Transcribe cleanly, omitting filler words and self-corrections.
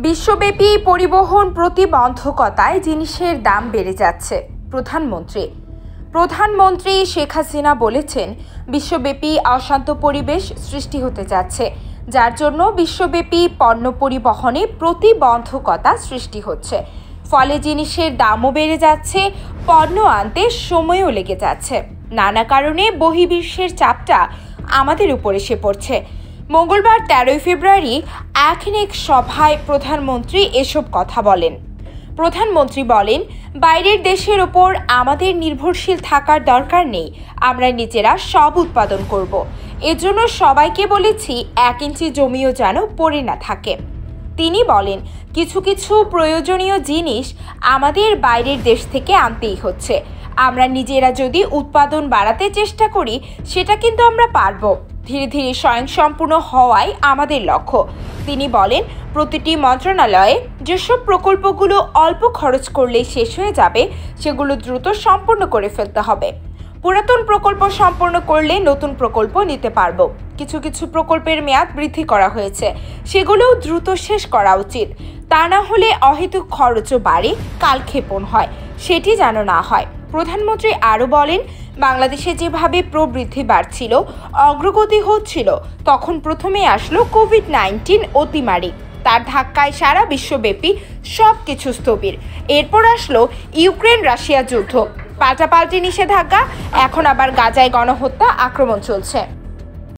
বিশ্বব্যাপী পরিবহন প্রতিবন্ধকতায় জিনিসের দাম বেড়ে যাচ্ছে। প্রধানমন্ত্রী শেখ হাসিনা বলেছেন, বিশ্বব্যাপী অশান্ত পরিবেশ সৃষ্টি হতে যাচ্ছে, যার জন্য বিশ্বব্যাপী পণ্য পরিবহনে প্রতিবন্ধকতা সৃষ্টি হচ্ছে। ফলে জিনিসের দামও বেড়ে যাচ্ছে, পণ্য আনতে সময়ও লেগে যাচ্ছে। নানা কারণে বহির্বিশ্বের চাপটা আমাদের উপর এসে পড়ছে। মঙ্গলবার 13 ফেব্রুয়ারি এক সভায় প্রধানমন্ত্রী এসব কথা বলেন। প্রধানমন্ত্রী বলেন, বাইরের দেশের ওপর আমাদের নির্ভরশীল থাকার দরকার নেই, আমরা নিজেরা সব উৎপাদন করব। এজন্য সবাইকে বলেছি 1 ইঞ্চি জমিও যেন পড়ে না থাকে। তিনি বলেন, কিছু কিছু প্রয়োজনীয় জিনিস আমাদের বাইরের দেশ থেকে আনতেই হচ্ছে। আমরা নিজেরা যদি উৎপাদন বাড়াতে চেষ্টা করি, সেটা কিন্তু আমরা পারব। ধীরে ধীরে স্বয়ংসম্পূর্ণ হওয়াই আমাদের লক্ষ্য। তিনি বলেন, প্রতিটি মন্ত্রণালয়ে যেসব প্রকল্পগুলো অল্প খরচ করলেই শেষ হয়ে যাবে, সেগুলো দ্রুত সম্পন্ন করে ফেলতে হবে। পুরাতন প্রকল্প সম্পন্ন করলে নতুন প্রকল্প নিতে পারবো। কিছু কিছু প্রকল্পের মেয়াদ বৃদ্ধি করা হয়েছে, সেগুলোও দ্রুত শেষ করা উচিত। তা না হলে অহেতুক খরচও বাড়ে, কালক্ষেপণ হয়, সেটি যেন না হয়। প্রধানমন্ত্রী আরও বলেন, বাংলাদেশে যেভাবে প্রবৃদ্ধি বাড়ছিল, অগ্রগতি হচ্ছিল, তখন প্রথমে আসলো কোভিড-19 অতিমারি। তার ধাক্কায় সারা বিশ্বব্যাপী সব কিছু স্থবির। এরপর আসলো ইউক্রেন-রাশিয়া যুদ্ধ, পাল্টাপাল্টি নিষেধাজ্ঞা, এখন আবার গাজায় গণহত্যা আক্রমণ চলছে।